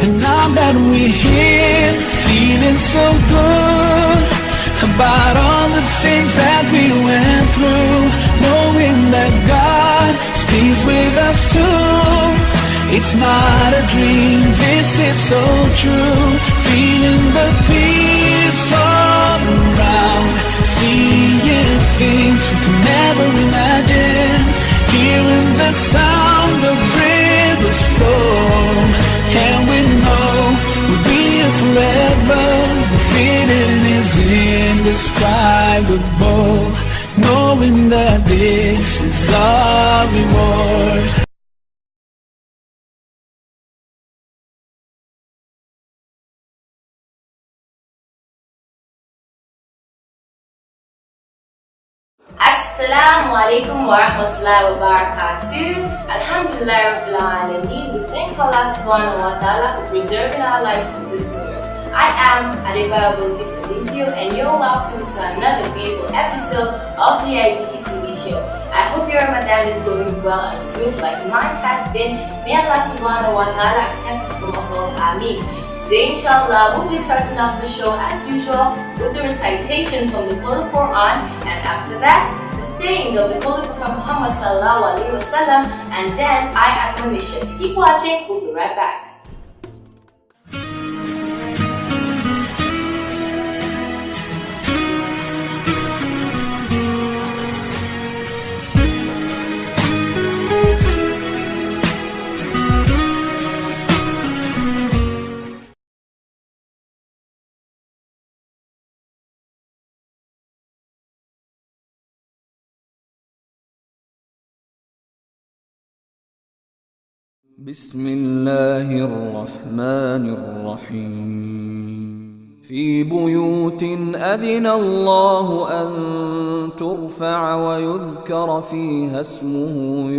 And now that we're here, feeling so good about all the things that we went through, knowing that God speaks with us too. It's not a dream, this is so true. Feeling the peace all around, seeing things you can never imagine, hearing the sound of rivers flow. And we know we'll be here forever. The feeling is indescribable, knowing that this is our reward. Assalamu alaikum wa rahmatullahi wa barakatuh. Alhamdulillah Rabbil Alameen. We thank Allah subhanahu wa ta'ala for preserving our lives to this moment. I am iBeauty, and you're welcome to another beautiful episode of the iBeauty TV show. I hope your Ramadan is going well and smooth like mine has been. May Allah subhanahu wa ta'ala accept it from us all. Ameen. Today, inshallah, we'll be starting off the show as usual with the recitation from the Holy Quran, and after that, the sayings of the Holy Prophet Muhammad sallallahu alaihi wasallam, and then I admonition. Keep watching, we'll be right back. بسم الله الرحمن الرحيم في بيوت أذن الله أن ترفع ويذكر فيها اسمه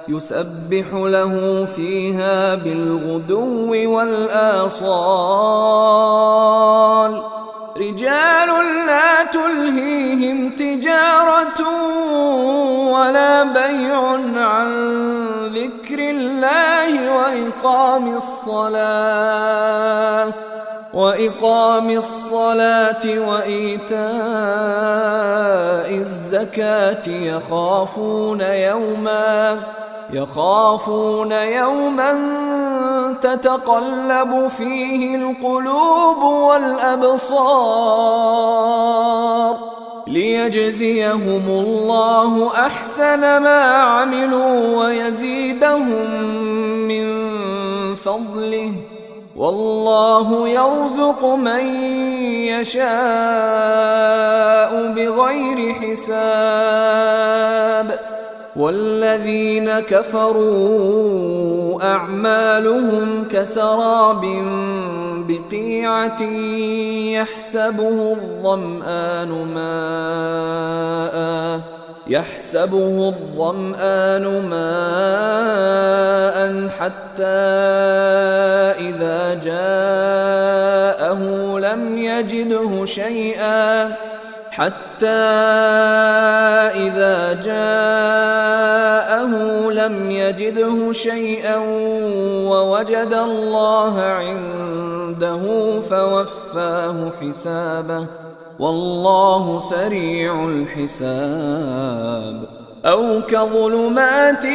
يسبح له فيها بالغدو والآصال رجال لا تلهيهم تجارة ولا بيع عن ذكر الله وإقام الصلاة وإيتاء الزكاة يخافون يوما تتقلب فيه القلوب والأبصار ليجزيهم الله أحسن ما عملوا ويزيدهم من فضله والله يرزق من يشاء بغير حساب والذين كفروا أعمالهم كسراب بقيعة يحسبه الظمآن ماء حتى إذا جاءه لم يجده شيئا ووجد الله عنده فوفاه حسابه والله سريع الحساب أو كظلمات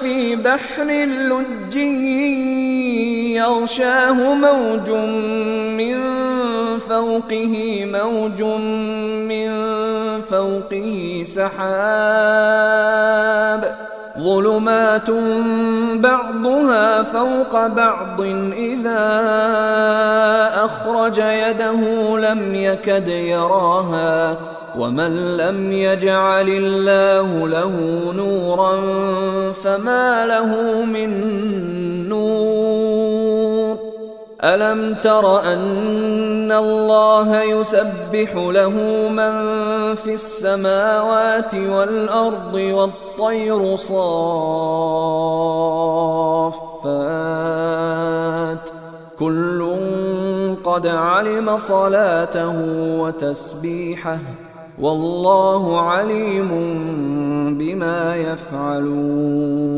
في بحر لجي يغشاه موج من فوقه سحاب ظلمات بعضها فوق بعض إذا أخرج يده لم يكد يراها ومن لم يجعل الله له نورا فما له من نور ألم تر أن الله يسبح له من في السماوات والأرض والطير صافات كل قد علم صلاته وتسبيحه والله عليم بما يفعلون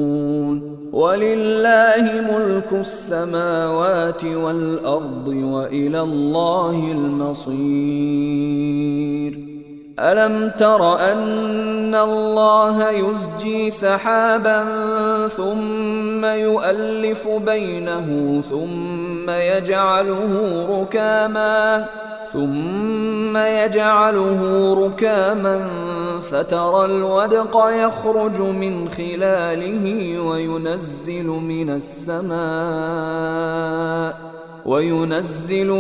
ولله ملك السماوات والأرض وإلى الله المصير ألم تر أن الله يزجي سحابا ثم يؤلف بينه ثم يجعله ركاما فترى الودق يخرج من خلاله وينزل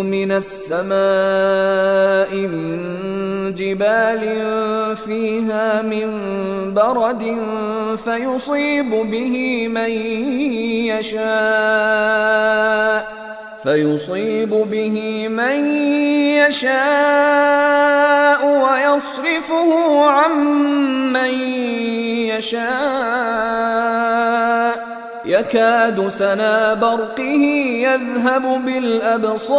من السماء من جبال فيها من برد فيصيب به من يشاء ويصرفه عن من يشاء يكاد سنا برقه يذهب بالأبصار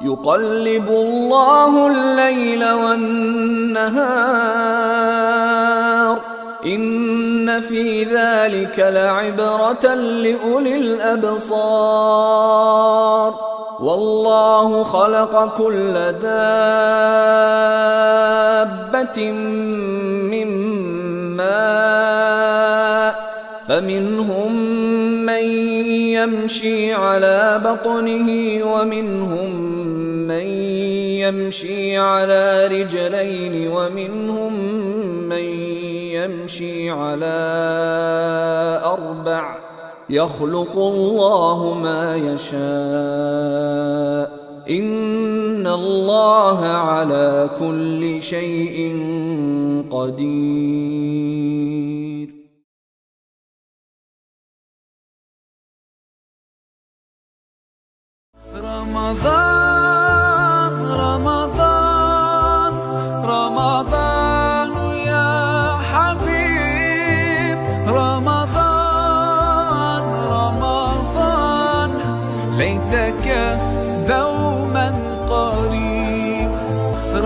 يقلب الله الليل والنهار إن في ذلك لعبرة لأولي الأبصار والله خلق كل دابة من ماء فمنهم من يمشي على بطنه ومنهم من يمشي على رجلين ومنهم من يمشي على أربع يخلق الله ما يشاء إن الله على كل شيء قدير. رمضان رمضان رمضان يا حبيب رمضان رمضان ليتك دوما قريب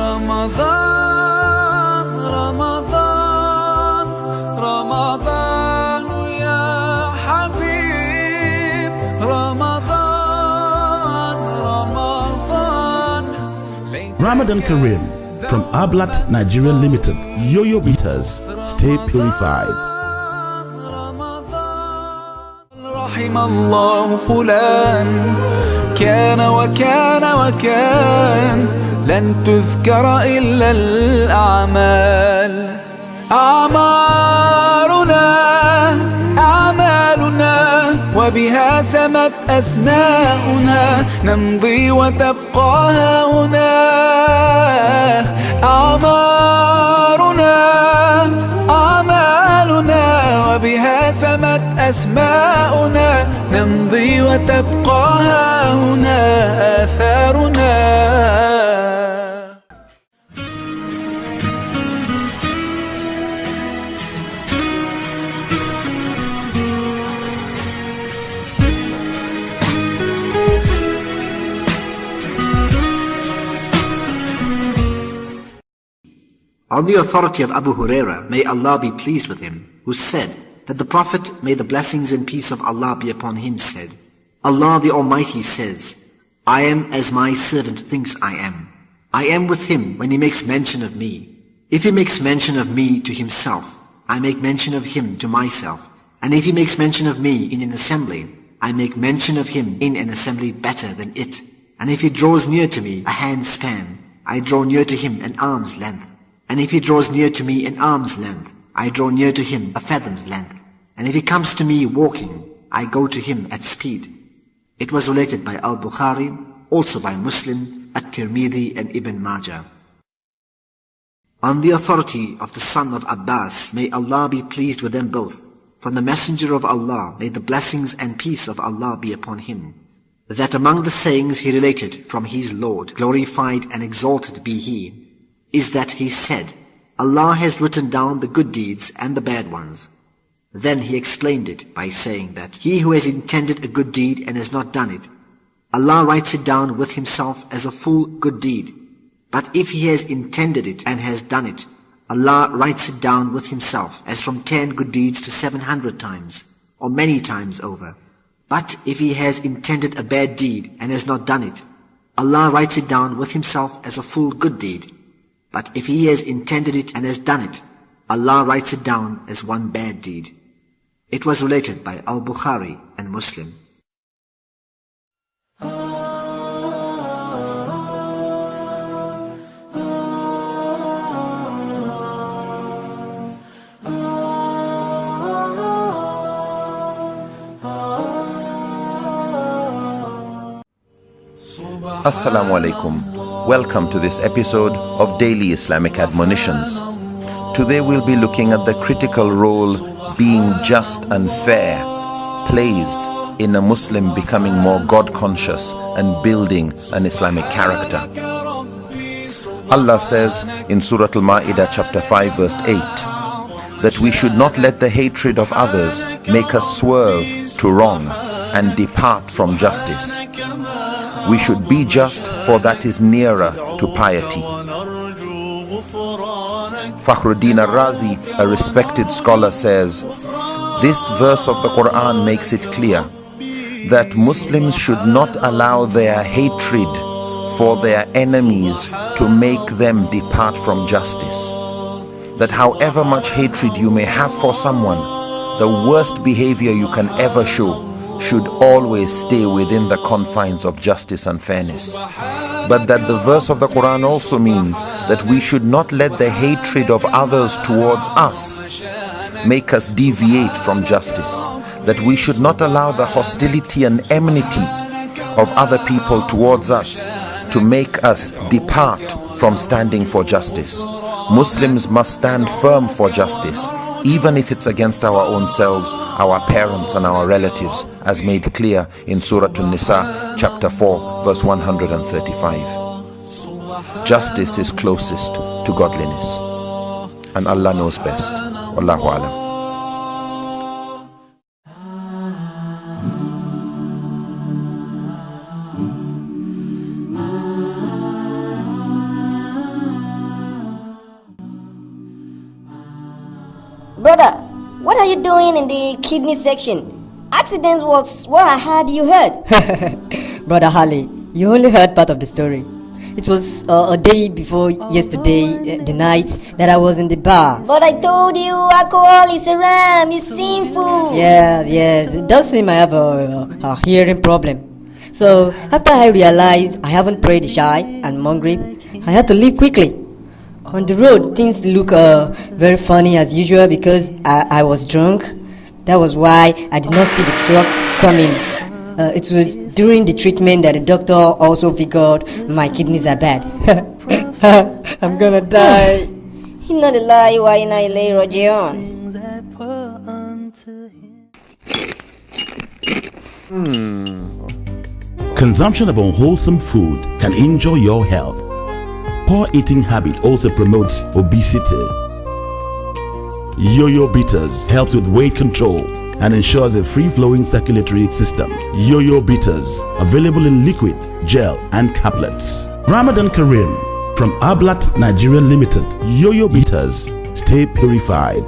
رمضان رمضان رمضان يا حبيب رمضان رمضان Ramadan Kareem from Ablat Nigeria Limited. Yo-Yo Bitters. Stay purified. رحم الله فلان كان وكان وكان لن تذكر إلا الأعمال أعمالنا وبها سمت أسماؤنا نمضي وتبقى هنا أعمالنا وبها سمت أسماؤنا نمضي وتبقى هنا آثارنا. On the authority of Abu Huraira, may Allah be pleased with him, who said that the Prophet, may the blessings and peace of Allah be upon him, said, Allah the Almighty says, I am as my servant thinks I am. I am with him when he makes mention of me. If he makes mention of me to himself, I make mention of him to myself. And if he makes mention of me in an assembly, I make mention of him in an assembly better than it. And if he draws near to me a hand's span, I draw near to him an arm's length. And if he draws near to me an arm's length, I draw near to him a fathom's length. And if he comes to me walking, I go to him at speed. It was related by Al-Bukhari, also by Muslim, At-Tirmidhi and Ibn Majah. On the authority of the son of Abbas, may Allah be pleased with them both, from the Messenger of Allah, may the blessings and peace of Allah be upon him, that among the sayings he related from his Lord, glorified and exalted be he, is that he said, Allah has written down the good deeds and the bad ones. Then he explained it by saying that he who has intended a good deed and has not done it, Allah writes it down with himself as a full good deed. But if he has intended it and has done it, Allah writes it down with Himself as from 10 good deeds to 700 times, or many times over. But if he has intended a bad deed and has not done it, Allah writes it down with Himself as a full good deed. But if he has intended it and has done it, Allah writes it down as one bad deed. It was related by Al-Bukhari and Muslim. Assalamu alaikum. Welcome to this episode of Daily Islamic Admonitions. Today we'll be looking at the critical role being just and fair plays in a Muslim becoming more God-conscious and building an Islamic character. Allah says in Surah Al-Ma'idah chapter 5 verse 8 that we should not let the hatred of others make us swerve to wrong and depart from justice. We should be just, for that is nearer to piety. Fakhruddin Ar-Razi, a respected scholar, says, this verse of the Quran makes it clear that Muslims should not allow their hatred for their enemies to make them depart from justice. That however much hatred you may have for someone, the worst behavior you can ever show should always stay within the confines of justice and fairness. But that the verse of the Quran also means that we should not let the hatred of others towards us make us deviate from justice. That we should not allow the hostility and enmity of other people towards us to make us depart from standing for justice. Muslims must stand firm for justice, even if it's against our own selves, our parents and our relatives, as made clear in Surah An-Nisa chapter 4 verse 135. Justice is closest to godliness, and Allah knows best. Wallahu alam. Brother, what are you doing in the kidney section? Accidents was what I heard you heard. Brother Harley, you only heard part of the story. It was a day before yesterday, the night that I was in the bar. But I told you alcohol is haram, it's sinful. Yes, it does seem I have a hearing problem. So after I realized I haven't prayed Isha and Maghrib, I had to leave quickly. On the road, things look very funny as usual because I was drunk. That was why I did not see the truck coming. It was during the treatment that the doctor also figured my kidneys are bad. I'm gonna die. Inna lillahi wa inna ilayhi raji'un. Consumption of unwholesome food can injure your health. Poor eating habit also promotes obesity. Yo-yo bitters helps with weight control and ensures a free-flowing circulatory system. Yo-yo bitters, available in liquid, gel and caplets. Ramadan Kareem from iBeauty Nigeria Limited. Yo-yo bitters, stay purified.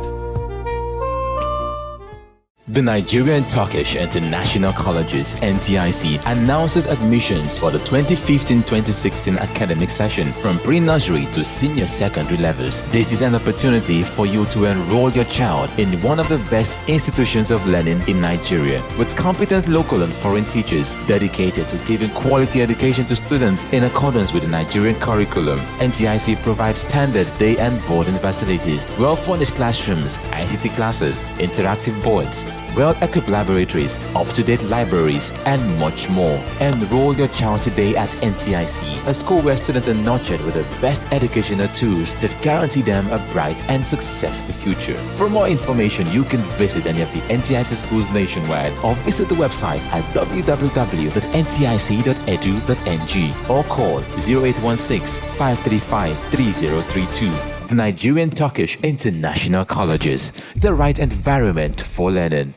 The Nigerian Turkish International Colleges (NTIC) announces admissions for the 2015-2016 academic session from pre-nursery to senior secondary levels. This is an opportunity for you to enroll your child in one of the best institutions of learning in Nigeria, with competent local and foreign teachers dedicated to giving quality education to students in accordance with the Nigerian curriculum. NTIC provides standard day and boarding facilities, well-furnished classrooms, ICT classes, interactive boards, well-equipped laboratories, up-to-date libraries, and much more. Enroll your child today at NTIC, a school where students are nurtured with the best educational tools that guarantee them a bright and successful future. For more information, you can visit any of the NTIC schools nationwide or visit the website at www.ntic.edu.ng or call 0816-535-3032. The Nigerian Turkish International Colleges, the right environment for learning.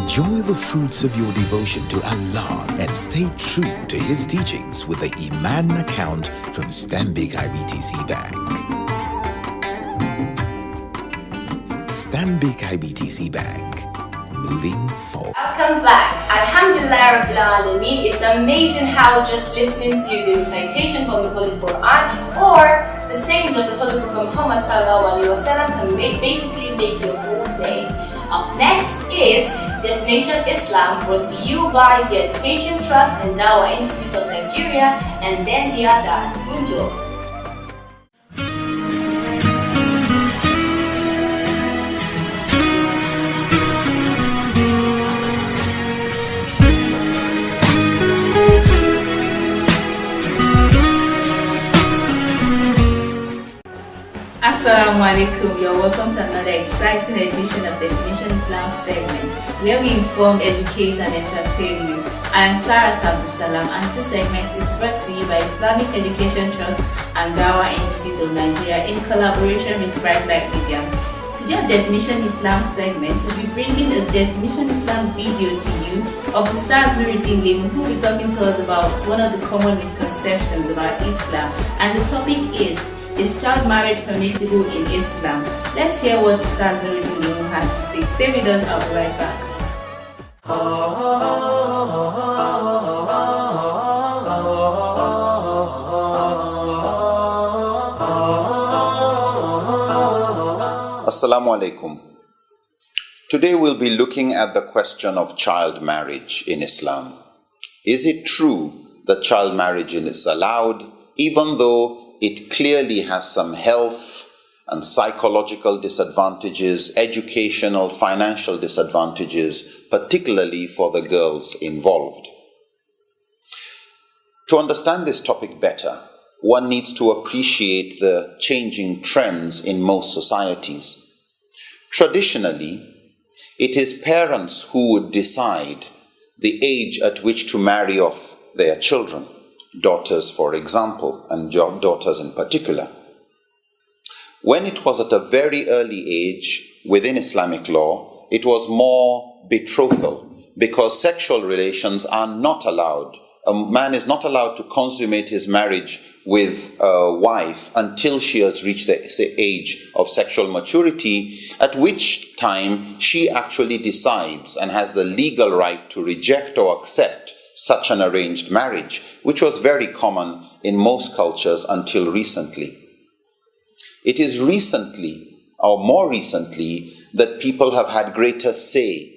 Enjoy the fruits of your devotion to Allah and stay true to His teachings with the Iman account from Stanbic IBTC Bank. Stanbic IBTC Bank, moving forward. Welcome back. Alhamdulillah Rabbil Alameen. It's amazing how just listening to the recitation from the Holy Quran or the sayings of the Holy Prophet Muhammad Sallallahu Alaihi Wasallam can basically make your whole day. Up next is Definition Islam, brought to you by the Education Trust and Dawah Institute of Nigeria, and then the other. Enjoy. Assalamu alaikum, you're welcome to another exciting edition of Definition Islam segment, where we inform, educate and entertain you. I am Sarah Abdulsalam, and this segment is brought to you by Islamic Education Trust and Dawah Institute of Nigeria in collaboration with Bright Light Media. Today on Definition Islam segment, we'll be bringing a Definition Islam video to you of Ustaz Nuruddin Lemu, who will be talking to us about one of the common misconceptions about Islam, and the topic is child marriage permissible in Islam? Let's hear what Ustaz Nuruddin Lemu has to say. Stay with us, I'll be right back. Assalamu alaikum. Today we'll be looking at the question of child marriage in Islam. Is it true that child marriage is allowed, even though it clearly has some health and psychological disadvantages, educational, financial disadvantages, particularly for the girls involved? To understand this topic better, one needs to appreciate the changing trends in most societies. Traditionally, it is parents who would decide the age at which to marry off their children. Daughters, for example, and daughters in particular. When it was at a very early age within Islamic law, it was more betrothal, because sexual relations are not allowed. A man is not allowed to consummate his marriage with a wife until she has reached the age of sexual maturity, at which time she actually decides and has the legal right to reject or accept such an arranged marriage, which was very common in most cultures until recently. It is recently, or more recently, that people have had greater say,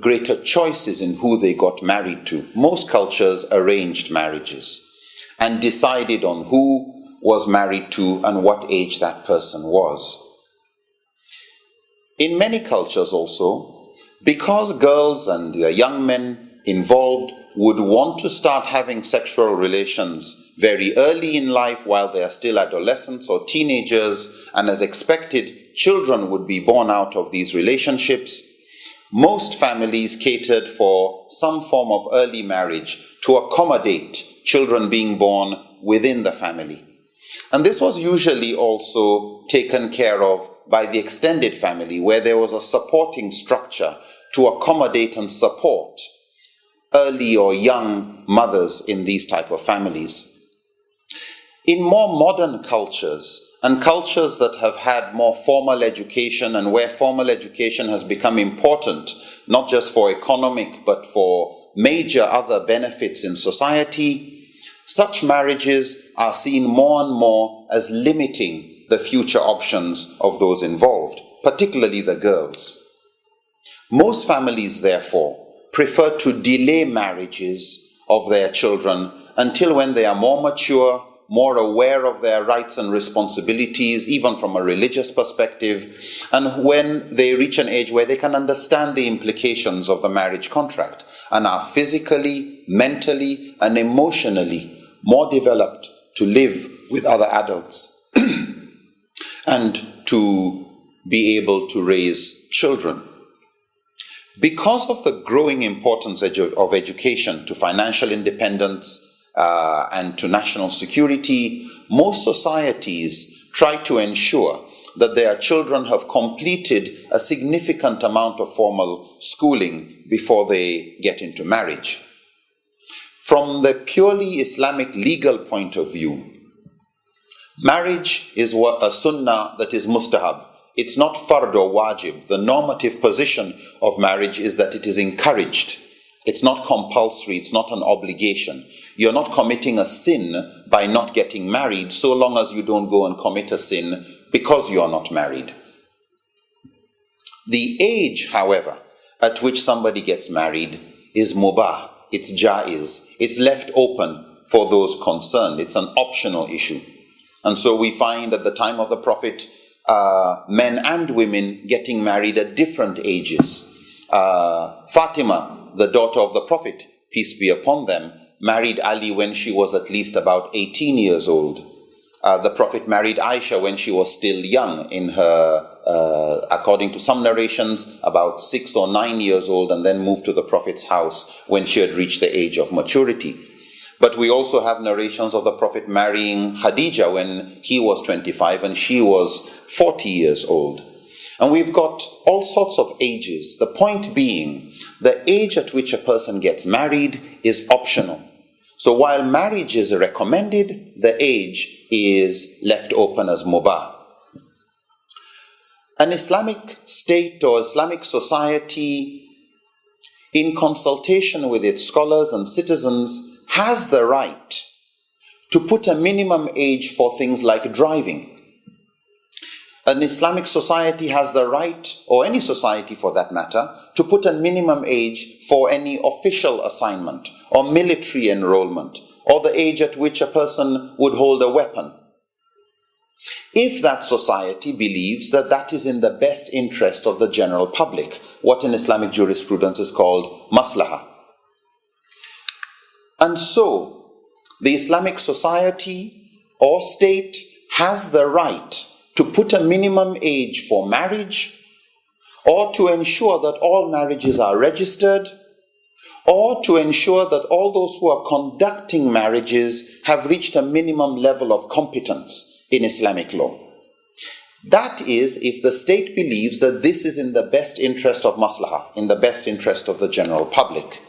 greater choices in who they got married to. Most cultures arranged marriages and decided on who was married to and what age that person was. In many cultures also, because girls and the young men involved would want to start having sexual relations very early in life while they are still adolescents or teenagers, and as expected, children would be born out of these relationships, most families catered for some form of early marriage to accommodate children being born within the family. And this was usually also taken care of by the extended family, where there was a supporting structure to accommodate and support early or young mothers in these type of families. In more modern cultures, and cultures that have had more formal education and where formal education has become important, not just for economic but for major other benefits in society, such marriages are seen more and more as limiting the future options of those involved, particularly the girls. Most families, therefore, prefer to delay marriages of their children until when they are more mature, more aware of their rights and responsibilities, even from a religious perspective, and when they reach an age where they can understand the implications of the marriage contract and are physically, mentally, and emotionally more developed to live with other adults and to be able to raise children. Because of the growing importance of education to financial independence and to national security, most societies try to ensure that their children have completed a significant amount of formal schooling before they get into marriage. From the purely Islamic legal point of view, marriage is a sunnah that is mustahab. It's not fard or wajib. The normative position of marriage is that it is encouraged. It's not compulsory. It's not an obligation. You're not committing a sin by not getting married so long as you don't go and commit a sin because you are not married. The age, however, at which somebody gets married is mubah. It's jaiz. It's left open for those concerned. It's an optional issue. And so we find at the time of the Prophet, men and women getting married at different ages. Fatima, the daughter of the Prophet, peace be upon them, married Ali when she was at least about 18 years old. The Prophet married Aisha when she was still young, in her, according to some narrations, about 6 or 9 years old, and then moved to the Prophet's house when she had reached the age of maturity. But we also have narrations of the Prophet marrying Khadija when he was 25 and she was 40 years old. And we've got all sorts of ages. The point being, the age at which a person gets married is optional. So while marriage is recommended, the age is left open as mubah. An Islamic state or Islamic society, in consultation with its scholars and citizens, has the right to put a minimum age for things like driving. An Islamic society has the right, or any society for that matter, to put a minimum age for any official assignment or military enrollment, or the age at which a person would hold a weapon. If that society believes that that is in the best interest of the general public, what in Islamic jurisprudence is called maslahah. And so, the Islamic society or state has the right to put a minimum age for marriage, or to ensure that all marriages are registered, or to ensure that all those who are conducting marriages have reached a minimum level of competence in Islamic law. That is, if the state believes that this is in the best interest of maslahah, in the best interest of the general public.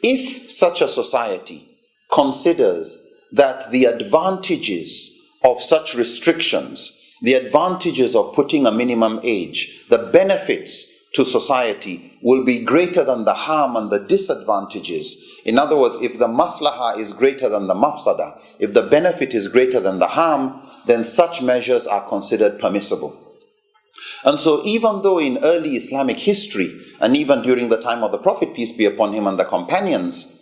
If such a society considers that the advantages of such restrictions, the advantages of putting a minimum age, the benefits to society will be greater than the harm and the disadvantages. In other words, if the maslahah is greater than the mafsada, if the benefit is greater than the harm, then such measures are considered permissible. And so even though in early Islamic history, and even during the time of the Prophet, peace be upon him, and the companions,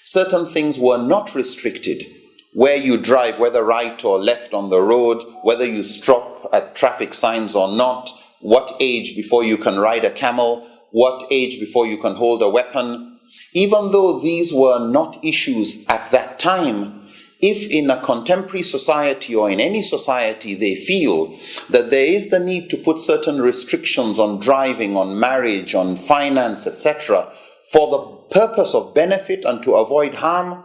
certain things were not restricted. Where you drive, whether right or left on the road, whether you stop at traffic signs or not, what age before you can ride a camel, what age before you can hold a weapon. Even though these were not issues at that time, if in a contemporary society or in any society they feel that there is the need to put certain restrictions on driving, on marriage, on finance, etc., for the purpose of benefit and to avoid harm,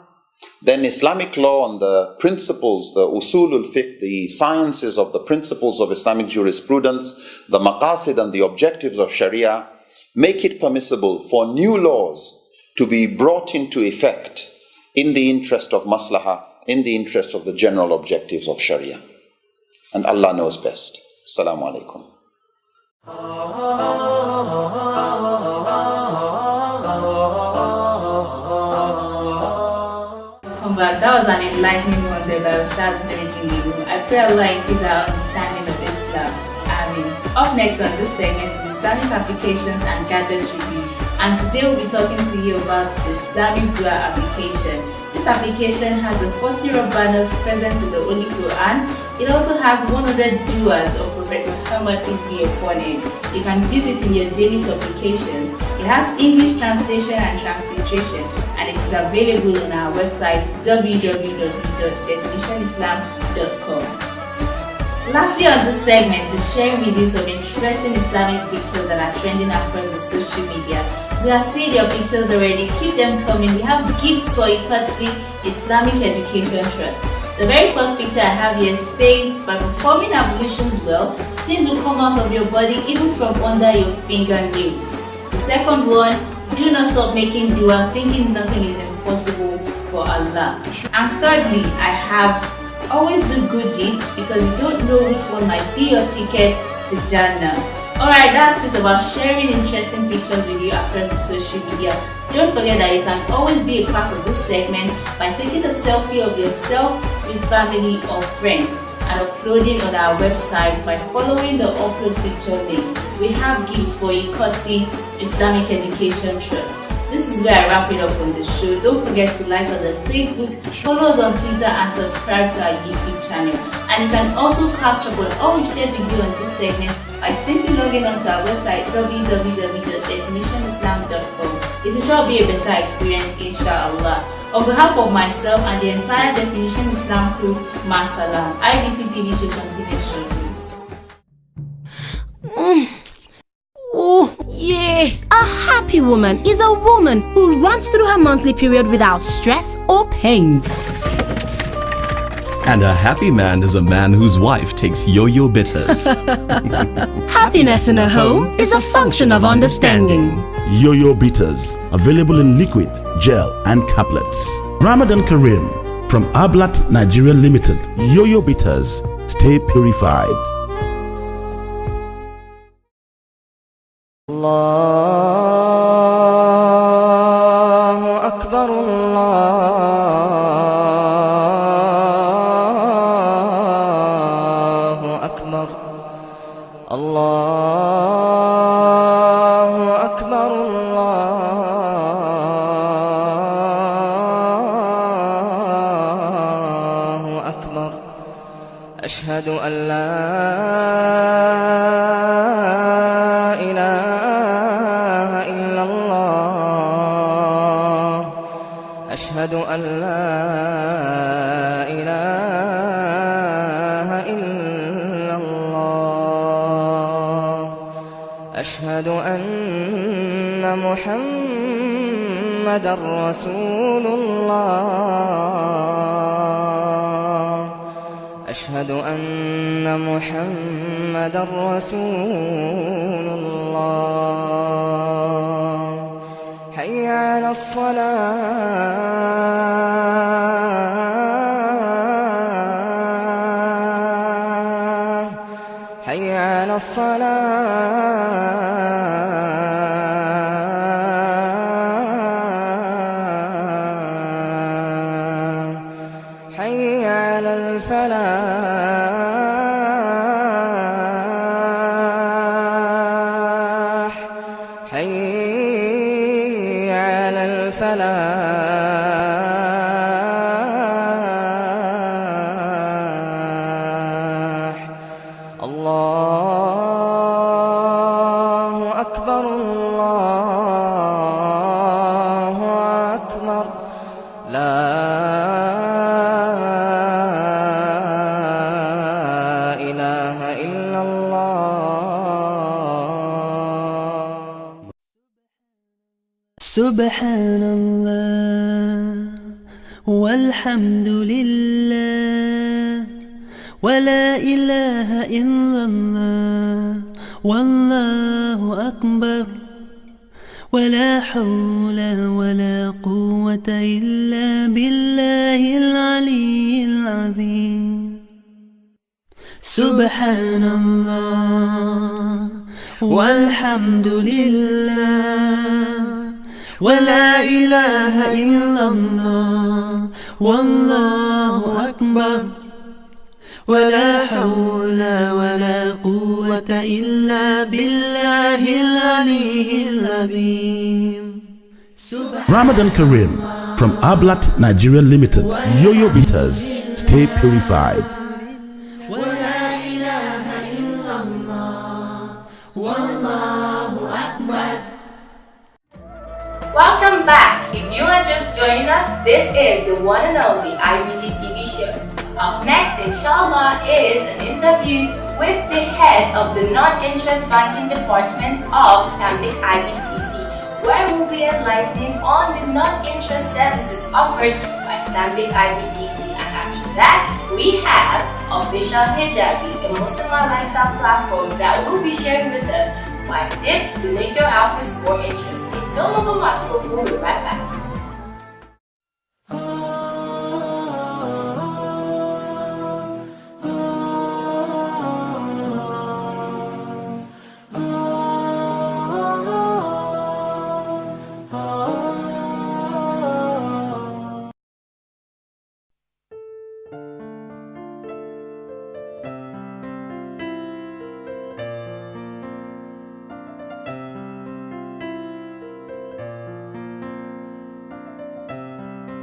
then Islamic law and the principles, the usulul fiqh, the sciences of the principles of Islamic jurisprudence, the maqasid and the objectives of Sharia, make it permissible for new laws to be brought into effect in the interest of maslahah, in the interest of the general objectives of Sharia. And Allah knows best. Assalamu alaikum. That was an enlightening one there by Ustaz Nurejinibu. I pray Allah increase our understanding of Islam. Up next on this segment is Islamic applications and gadgets review. And today we'll be talking to you about the Islamic Dua application. This application has the 40 Rabbanas present in the Holy Quran. It also has 100 duas of Prophet Muhammad be upon it. You can use it in your daily supplications. It has English translation and transliteration, and it is available on our website www.definitionislam.com. Lastly on this segment is sharing with you some interesting Islamic pictures that are trending across the social media. We have seen your pictures already. Keep them coming. We have gifts for you courtesy Islamic Education Trust. The very first picture I have here states, by performing ablutions well, sins will come out of your body even from under your fingernails. The second one, do not stop making dua, thinking nothing is impossible for Allah. And thirdly, I have always do good deeds because you don't know which one might be your ticket to Jannah. Alright, that's it about sharing interesting pictures with you across the social media. Don't forget that you can always be a part of this segment by taking a selfie of yourself with family or friends and uploading on our website by following the upload picture link. We have gifts for you courtesy Islamic Education Trust. This is where I wrap it up on the show. Don't forget to like us on Facebook, follow us on Twitter and subscribe to our YouTube channel. And you can also catch up on all we've shared with you on this segment by simply logging onto our website www.definitionislam.com. It will sure be a better experience, inshallah. On behalf of myself and the entire Definition Islam crew, Masalam. iBeauty TV should continue shortly. Oh, yeah. A happy woman is a woman who runs through her monthly period without stress or pains. And a happy man is a man whose wife takes yo-yo bitters. Happiness in a home is a function of understanding. Yo-yo bitters, available in liquid, gel and caplets. Ramadan Kareem from iBeauty Nigeria Limited. Yo-yo bitters, stay purified. Allahu Akbar, Allahu Akbar, Allahu Akbar, Allahu Akbar. Ashhadu an la أشهد أن لا إله إلا الله أشهد أن محمدًا رسول الله أشهد أن محمدًا رسول الله حي على الصلاة حي على الصلاة حي على الفلاح حي على الفلاح الله أكبر الله أكبر لا إله إلا الله سبحان الله والحمد لله ولا إله إلا الله والله أكبر ولا حول ولا قوة إلا بالله العلي العظيم سبحان الله والحمد لله ولا إله إلا الله والله أكبر ولا حول ولا قوة إلا بالله العلي العظيم Ramadan Kareem from iBeauty Nigeria Limited. Yo-yo bitters, stay purified. ولا إله إلا الله والله أكبر. Welcome back. If you are just joining us, this is the one and only iBeauty TV show. Up next, inshallah, is an interview with the head of the non-interest banking department of Stanbic IBTC, where we'll be enlightening on the non-interest services offered by Stanbic IBTC and that, we have Official Hijabi, a Muslim lifestyle platform that will be sharing with us 5 tips to make your outfits more interesting. Don't move on my soul, we'll be right back.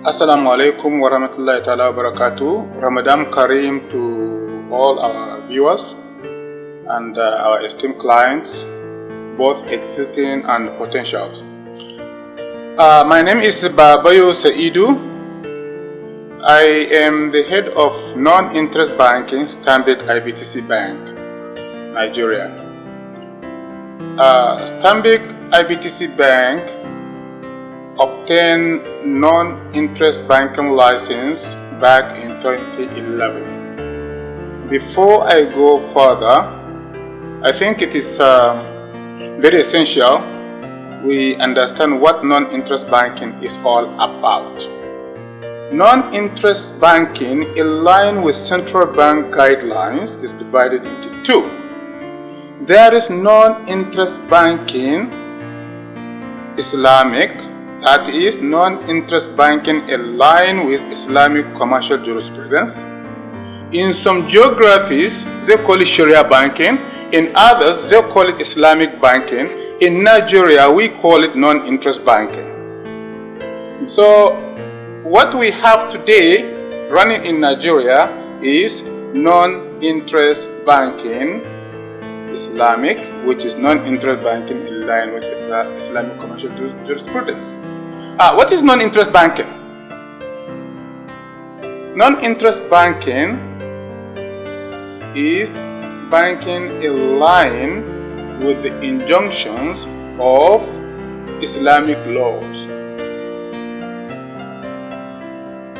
Assalamu alaikum wa rahmatullahi ta'ala wa barakatuh. Ramadan Kareem to all our viewers and our esteemed clients, both existing and potential. My name is Babayo Saidu. I am the head of non-interest banking, Stanbic IBTC Bank, Nigeria. Stanbic IBTC Bank obtained non-interest banking license back in 2011. Before I go further, I think it is very essential we understand what non-interest banking is all about. Non-interest banking, in line with central bank guidelines, is divided into 2. There is non-interest banking Islamic, that is non-interest banking in line with Islamic commercial jurisprudence. In some geographies, they call it Sharia banking. In others, they call it Islamic banking. In Nigeria, we call it non-interest banking. So, what we have today running in Nigeria is non-interest banking Islamic, which is non-interest banking in line with Islamic commercial jurisprudence. What is non-interest banking? Non-interest banking is banking in line with the injunctions of Islamic laws.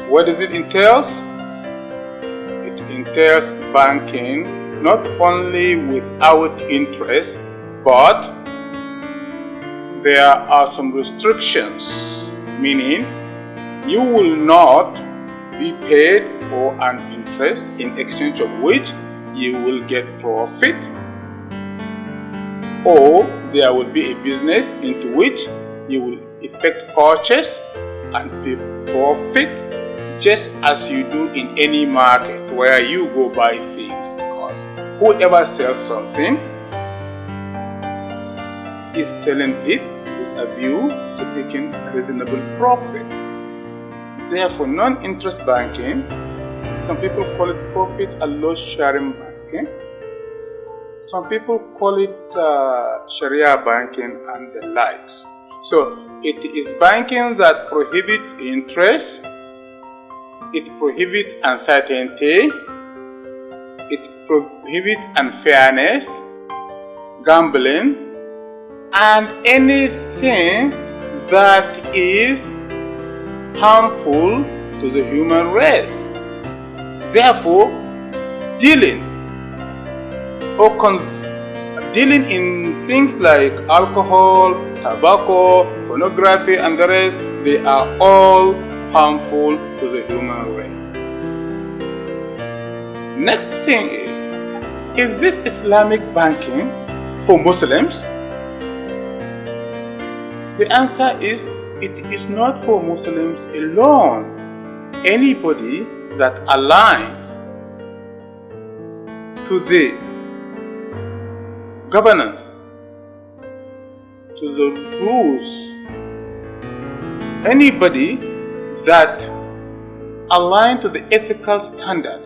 What does it entail? It entails banking not only without interest, but there are some restrictions, meaning you will not be paid for an interest in exchange of which you will get profit, or there will be a business into which you will effect purchase and pay profit, just as you do in any market where you go buy things, because whoever sells something is selling it with a view to taking reasonable profit. Therefore, non-interest banking, some people call it profit and loss sharing banking. Some people call it Sharia banking and the likes. So, it is banking that prohibits interest, it prohibits uncertainty, it prohibits unfairness, gambling, and anything that is harmful to the human race. Therefore, dealing in things like alcohol, tobacco, pornography, and the rest, they are all harmful to the human race. Next thing is this Islamic banking for Muslims? The answer is, it is not for Muslims alone. Anybody that aligns to the governance, to the rules, anybody that aligns to the ethical standard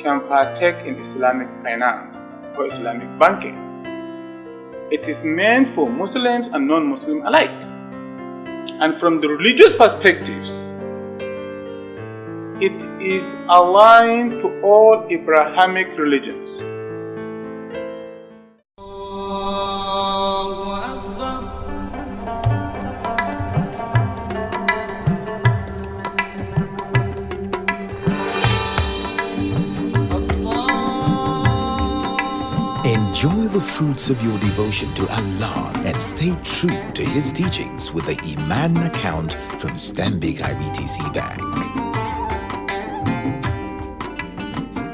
can partake in Islamic finance or Islamic banking. It is meant for Muslims and non-Muslims alike. And from the religious perspectives, it is aligned to all Abrahamic religions. the fruits of your devotion to Allah and stay true to His teachings with the Iman account from Stanbic IBTC Bank.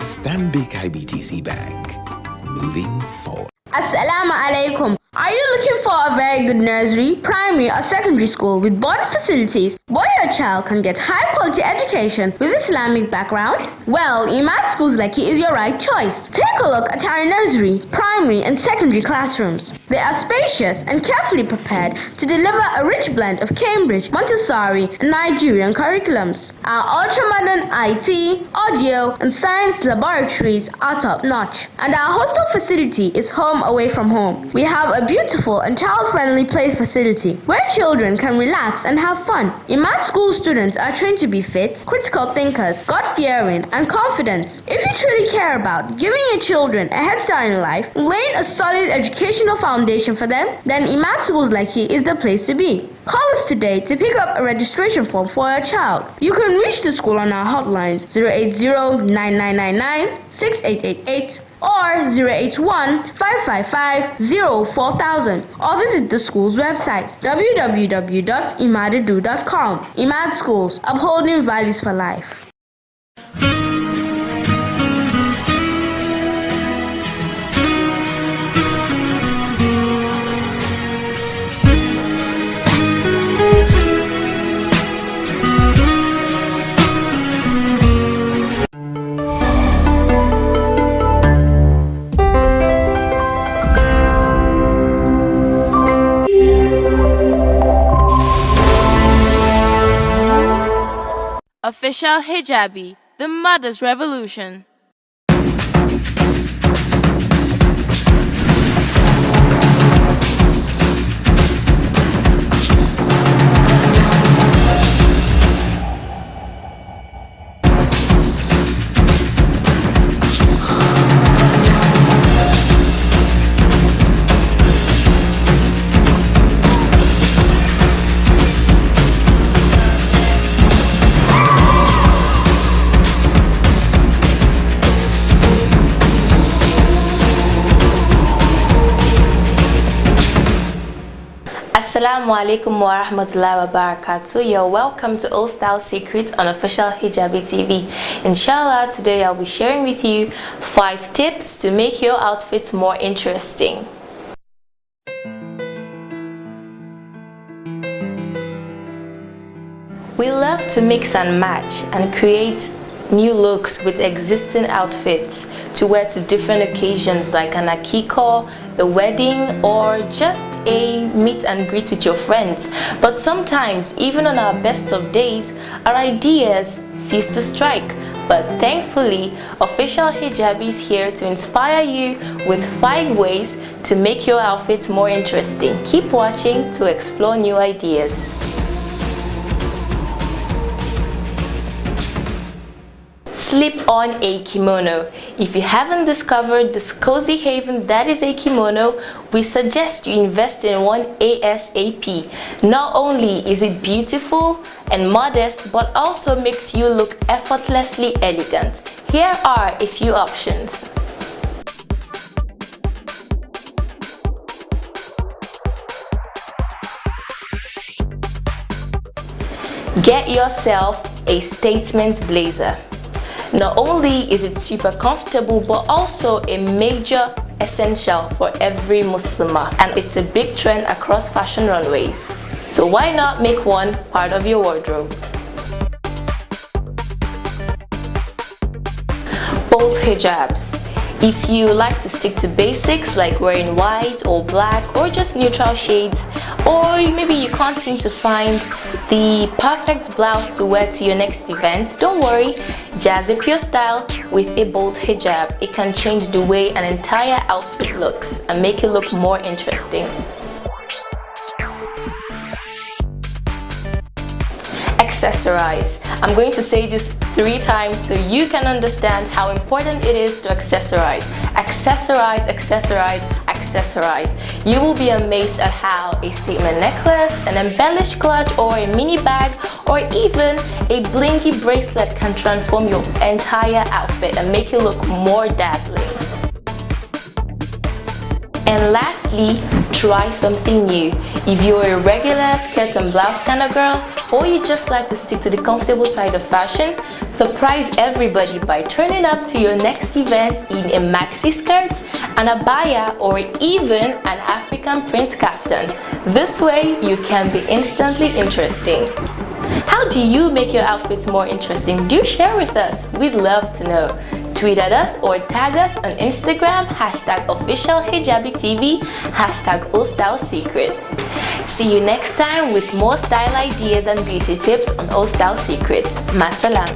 Stanbic IBTC Bank, moving forward. Assalamu alaikum. Are you looking for a very good nursery, primary or secondary school with boarding facilities where your child can get high quality education with Islamic background? Well, Imad Schools Lekki is your right choice. Take a look at our nursery, primary and secondary classrooms. They are spacious and carefully prepared to deliver a rich blend of Cambridge, Montessori and Nigerian curriculums. Our ultra-modern IT, audio and science laboratories are top-notch, and our hostel facility is home away from home. We have a beautiful and child-friendly play facility where children can relax and have fun. Imad School students are trained to be fit, critical thinkers, God-fearing and confident. If you truly care about giving your children a head start in life and laying a solid educational foundation for them, then Imad Schools Lekki is the place to be. Call us today to pick up a registration form for your child. You can reach the school on our hotlines 080-9999-6888 or 081-555-04000 or visit the school's website www.imadedu.com. Imad Schools, upholding values for life. Official Hijabi, the Mother's Revolution. Assalamu alaikum wa rahmatullahi wa barakatuh. You're welcome to Old Style Secrets on Official Hijabi TV. Inshallah, today I'll be sharing with you 5 tips to make your outfit more interesting. We love to mix and match and create new looks with existing outfits to wear to different occasions like an akiko, a wedding, or just a meet and greet with your friends. But sometimes, even on our best of days, our ideas cease to strike. But thankfully, Official Hijabi is here to inspire you with 5 ways to make your outfits more interesting. Keep watching to explore new ideas. Slip on a kimono. If you haven't discovered this cozy haven that is a kimono, we suggest you invest in one ASAP. Not only is it beautiful and modest, but also makes you look effortlessly elegant. Here are a few options. Get yourself a statement blazer. Not only is it super comfortable, but also a major essential for every Muslimah, and it's a big trend across fashion runways. So why not make one part of your wardrobe? Bold hijabs. If you like to stick to basics like wearing white or black or just neutral shades, or maybe you can't seem to find the perfect blouse to wear to your next event, don't worry, jazz up your style with a bold hijab. It can change the way an entire outfit looks and make it look more interesting. Accessorize. I'm going to say this 3 times so you can understand how important it is to accessorize. Accessorize, accessorize, accessorize. You will be amazed at how a statement necklace, an embellished clutch, or a mini bag, or even a blinky bracelet can transform your entire outfit and make it look more dazzling. And lastly, try something new. If you're a regular skirt and blouse kind of girl, or you just like to stick to the comfortable side of fashion, surprise everybody by turning up to your next event in a maxi skirt, an abaya, or even an African print kaftan. This way, you can be instantly interesting. How do you make your outfits more interesting? Do share with us. We'd love to know. Tweet at us or tag us on Instagram, #officialhijabitv, #OldStyleSecret. See you next time with more style ideas and beauty tips on Old Style Secret. Masalam.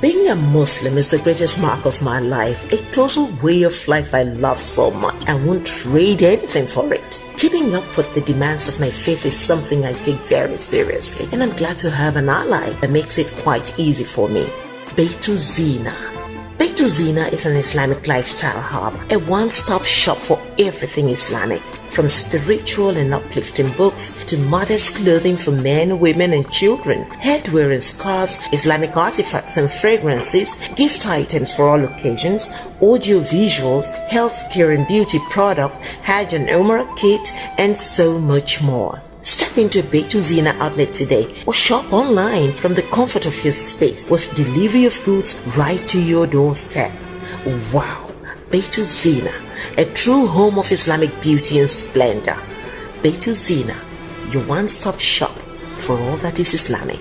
Being a Muslim is the greatest mark of my life, a total way of life I love so much. I won't trade anything for it. Keeping up with the demands of my faith is something I take very seriously, and I'm glad to have an ally that makes it quite easy for me. Beitu Zina. Beitu Zina is an Islamic lifestyle hub, a one-stop shop for everything Islamic. From spiritual and uplifting books to modest clothing for men, women, and children, headwear and scarves, Islamic artifacts and fragrances, gift items for all occasions, audio visuals, healthcare and beauty product, Hajj and Umrah kit, and so much more. Step into Beitu Zina outlet today or shop online from the comfort of your space with delivery of goods right to your doorstep. Wow! Beitu Zina, a true home of Islamic beauty and splendor. Beitu Zina, your one-stop shop for all that is Islamic.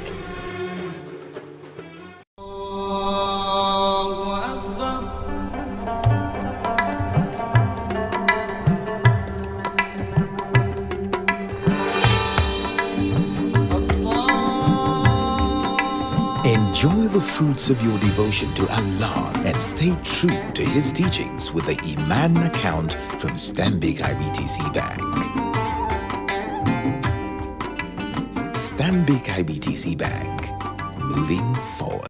Enjoy the fruits of your devotion to Allah and stay true to His teachings with the Iman account from Stanbic IBTC Bank. Stanbic IBTC Bank, moving forward.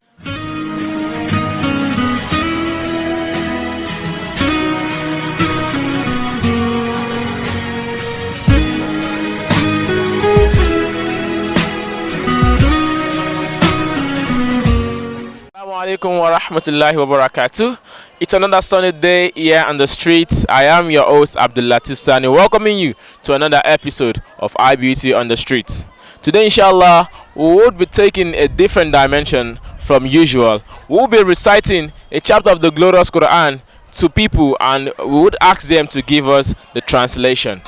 Assalamualaikum warahmatullahi wabarakatuh. It's another sunny day here on the streets. I am your host Abdul Latif Sani, welcoming you to another episode of iBeauty on the streets. Today, inshallah, we would be taking a different dimension from usual. We will be reciting a chapter of the glorious Quran to people, and we would ask them to give us the translation.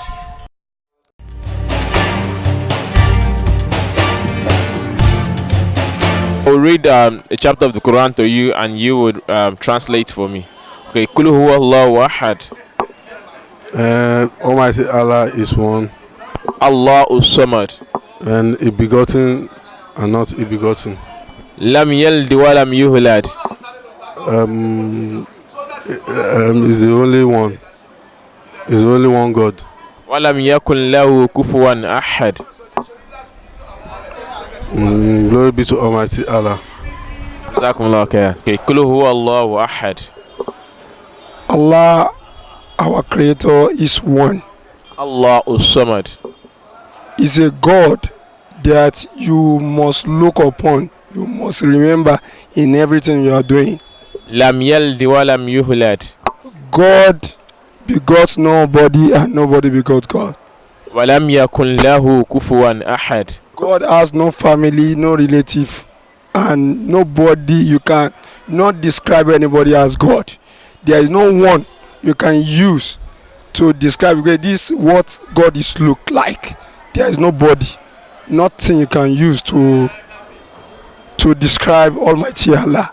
I'll read a chapter of the Quran to you, and you would translate for me. Okay, Kul huwa Allahu ahad. Almighty Allah is one. Allahu samad. And a begotten and not a begotten. Lam yalid wa lam yulad. Is the only one. Is the only one God. Wa lam yakun lahu kufuwan ahad. Glory be to Almighty Allah. Okay, Kul huwa Allahu ahad. Allah, our Creator, is one. Allahu samad. Is a God that you must look upon, you must remember in everything you are doing. Lam yalid wa lam yulad. God begot nobody and nobody begot God. Wa lam yakun lahu kufuwan ahad. God has no family, no relative, and nobody. You can not describe anybody as God. There is no one you can use to describe, because this is what God is look like. There is nobody, nothing you can use to describe Almighty Allah.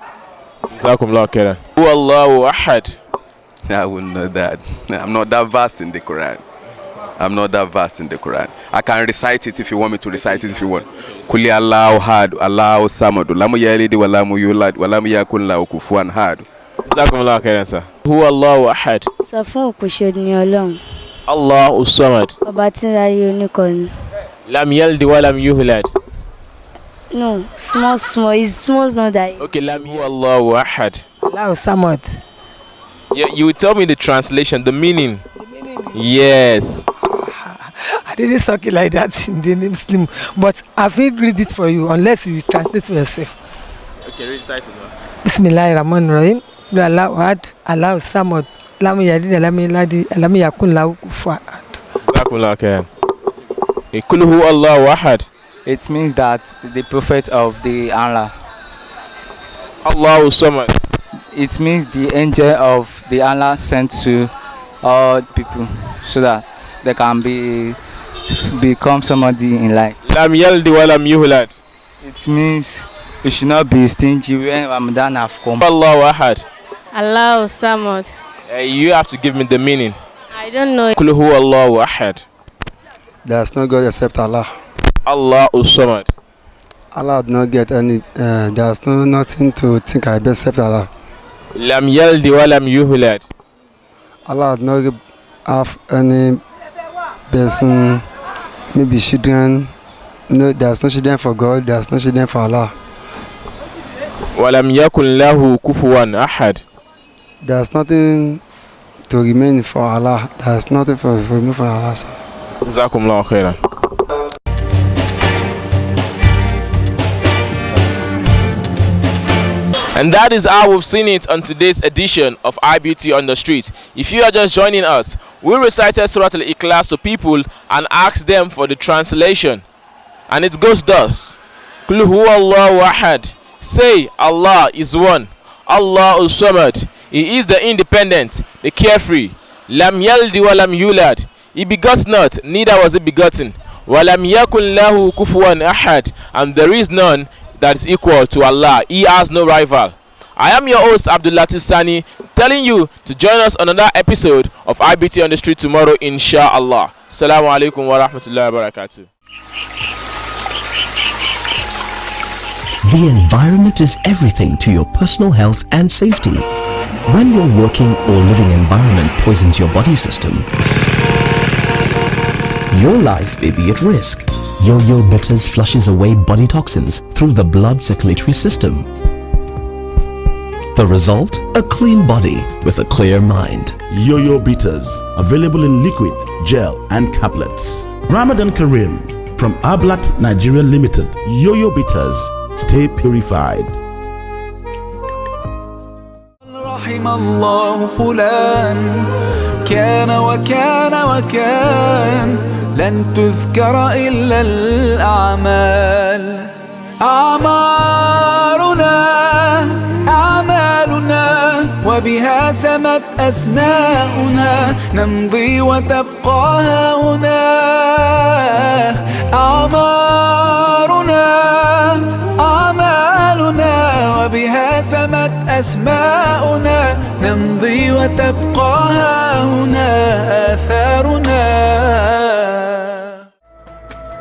Allahu ahad. I wouldn't know that. I'm not that vast in the Quran. I can recite it if you want me to recite it if you want. Kuli Allahu had, Allahu samad, lamu yalid wa lamu yulad wa lam yakun lahu kufuwan ahad. Jazakumullahu khairan, sir. Huwa Allahu ahad. Sọfún òpòṣe ni Ọlọ́run. Allahu samad. Ọba tí ń ráyé oníkọ̀ọ́ni. Lam yalid wa lam yulad. No, small, is small not that. Okay, lam huwa Allahu ahad. Allahu samad. You will tell me the translation, the meaning. Yes. I didn't talk it like that in the Muslim, but I will read it for you unless you translate for yourself. Okay, recite it now. Bismillahirrahmanirrahim. Allah Ahad, Allah Samad, Lam Yalid, Lam Yulad, Lam Yakun Lahu Kufuwan Ahad. Jazakumullah khairan. Kulhu Allahu Ahad. It means that the prophet of the Allah. Allahu Samad. It means the angel of the Allah sent to all people so that they can become somebody in life. Lam Yalid wa Lam Yulad. It means you should not be stingy when Ramadan have come. Allahu Ahad. Allahu Samad. You have to give me the meaning. I don't know. Kulhu Allahu Ahad. There's no God except Allah. Allahu Samad. Allah did not get any. There's nothing to think about except Allah. Lam Yalid wa Lam Yulad. Allah did not have any person, maybe children. No, there's no children for God. There's no children for Allah. Wa lam yakun lahu kufuwan ahad. There's nothing to remain for Allah. There's nothing for me for Allah. Jazakumullah khairan. And that is how we've seen it on today's edition of iBeauty on the Street. If you are just joining us, we recited Surah Al-Ikhlas to people and asked them for the translation. And it goes thus. Qul huwa Allahu ahad. Say, Allah is one. Allahu samad. He is the independent, the carefree. Lam yaldi wa lam yulad. He begot not, neither was he begotten. Wa lam yakun lahu kufuwan ahad. And there is none that is equal to Allah. He has no rival. I am your host Abdulatif Sani, telling you to join us on another episode of iBeauty on the Street tomorrow, inshallah. Assalamu alaikum wa rahmatullahi wa barakatuh. The environment is everything to your personal health and safety. When your working or living environment poisons your body system, your life may be at risk. Yo-Yo Bitters flushes away body toxins through the blood circulatory system. The result? A clean body with a clear mind. Yo-Yo Bitters, available in liquid, gel and caplets. Ramadan Kareem from iBeauty Nigeria Limited. Yo-Yo Bitters, stay purified. رحم الله فلان كان وكان وكان لن تذكر إلا الأعمال أعمالنا وبها سمت أسماؤنا نمضي وتبقى هنا أعمالنا وبها سمت أسماؤنا نمضي وتبقى هنا آثارنا.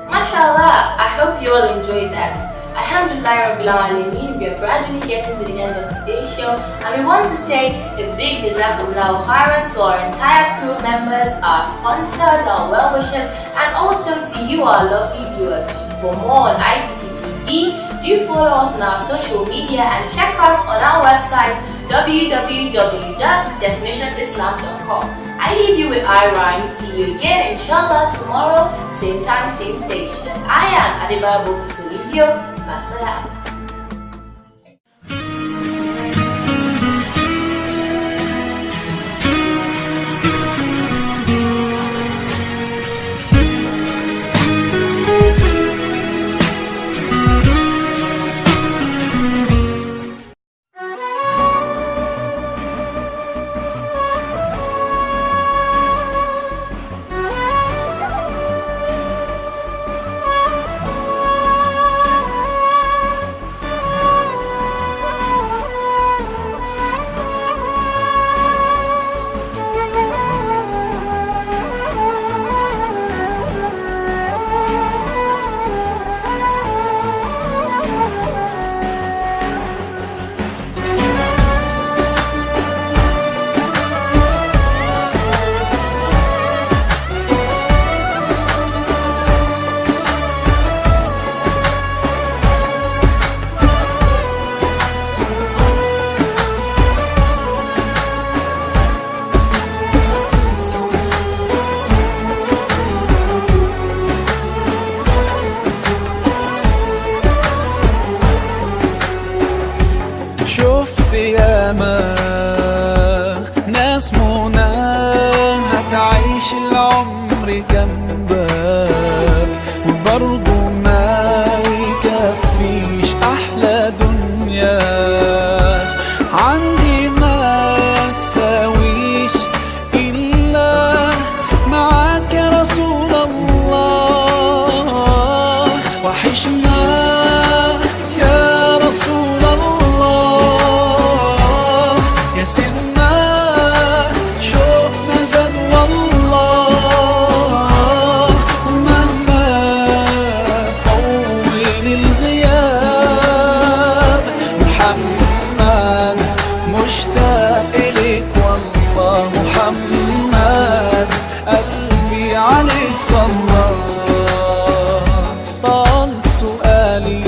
Mashallah, I hope you all enjoyed that. Alhamdulillah Rabbil Alameen, we are gradually getting to the end of today's show, and we want to say a big Jazakumullahu khairan to our entire crew members, our sponsors, our well-wishers, and also to you, our lovely viewers. For more on iBeauty TV, do follow us on our social media and check us on our website www.definitionislam.com. I leave you with iRhyme. See you again inshallah tomorrow, same time, same station. I am iBeauty Kisolivio. Masalam. وحشنا يا رسول الله يا سيدنا شوقنا زاد والله مهما طول الغياب محمد مشتاق إليك والله محمد قلبي عليك صلى طال سؤالي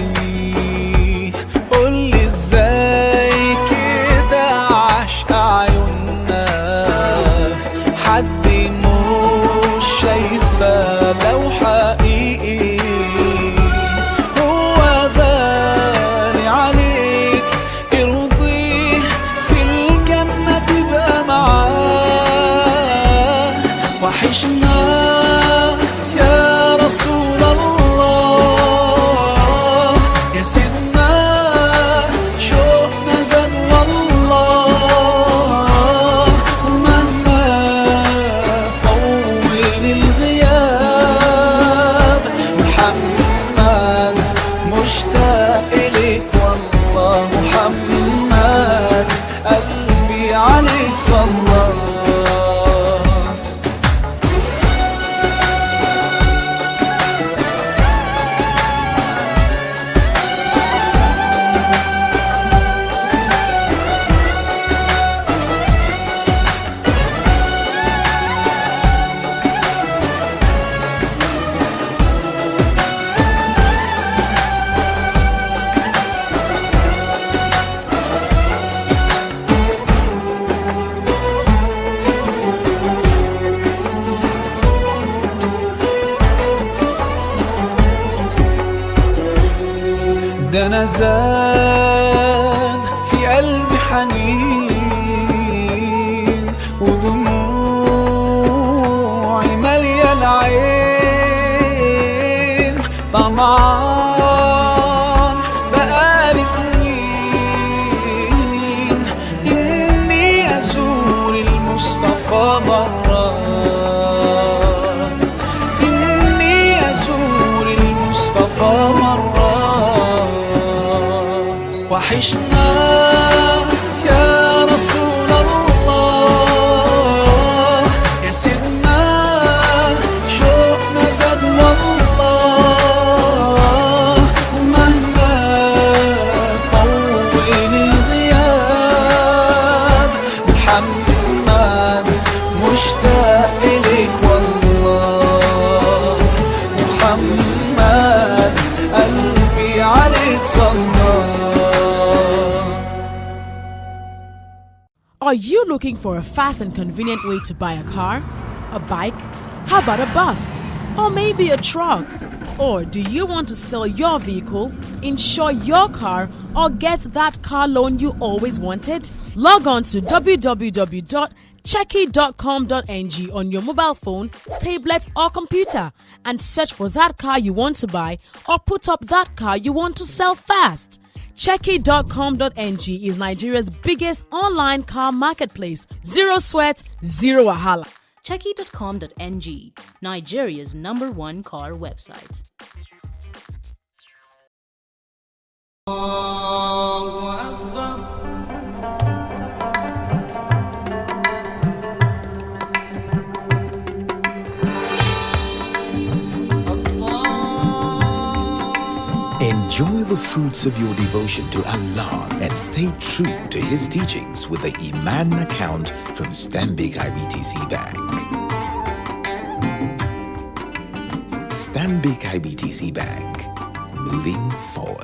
قولي ازاي كده عشق عيوننا حد مش شايفة لو حقيقي هو غالي عليك ارضيه في الجنة تبقى معاه وحشنا يا رسول الله يا سيدنا شوقنا زاد والله مهما طول الغياب محمد مشتاق إليك والله محمد قلبي عليك صلى ده أنا زاد في قلبي حنين ودموعي مالية العين طمعان بقالي سنين إني أزور المصطفى مرة إني أزور المصطفى مرة وحشنا يا رسول الله يا سيدنا شوقنا زاد والله مهما طول الغياب محمد مشتاق إليك والله محمد قلبي عليك صلى. Are you looking for a fast and convenient way to buy a car, a bike? How about a bus? Or maybe a truck? Or do you want to sell your vehicle, insure your car, or get that car loan you always wanted? Log on to www.checky.com.ng on your mobile phone, tablet, or computer and search for that car you want to buy or put up that car you want to sell fast. Checky.com.ng is Nigeria's biggest online car marketplace. Zero sweat, zero wahala. Checky.com.ng, Nigeria's #1 car website. Enjoy the fruits of your devotion to Allah and stay true to His teachings with the Iman account from Stanbic IBTC Bank. Stanbic IBTC Bank, moving forward.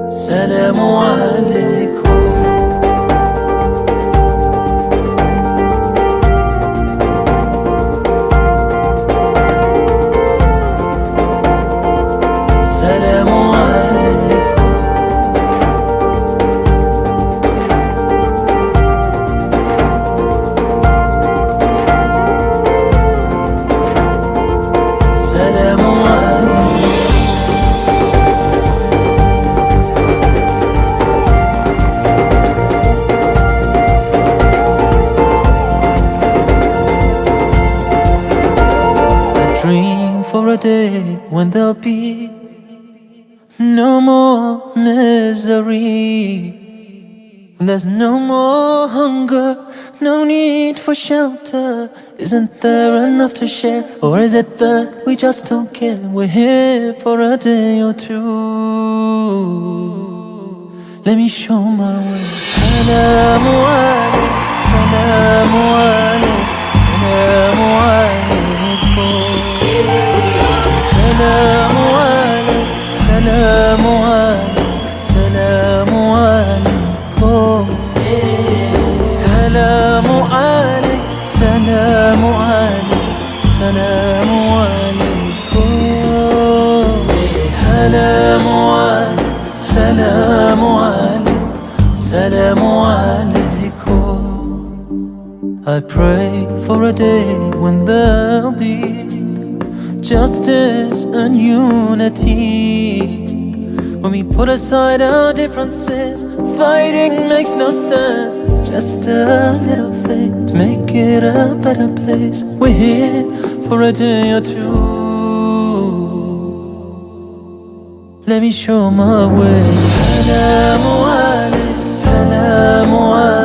السلام عليكم for a day when there'll be no more misery. When there's no more hunger, no need for shelter. Isn't there enough to share? Or is it that we just don't care? We're here for a day or two. Let me show my way. Salamu alayk, salamu alayk, salamu alaykum. Salamu alayk, salamu alayk, salamu alaykum. Salamu alayk, salamu alayk, salamu alaykum. Salamu alayk, salamu alayk, salamu alaykum. I pray for a day when there'll be justice and unity. When we put aside our differences, fighting makes no sense. Just a little faith to make it a better place. We're here for a day or two. Let me show my way. Salamu alayk, salamu alayk.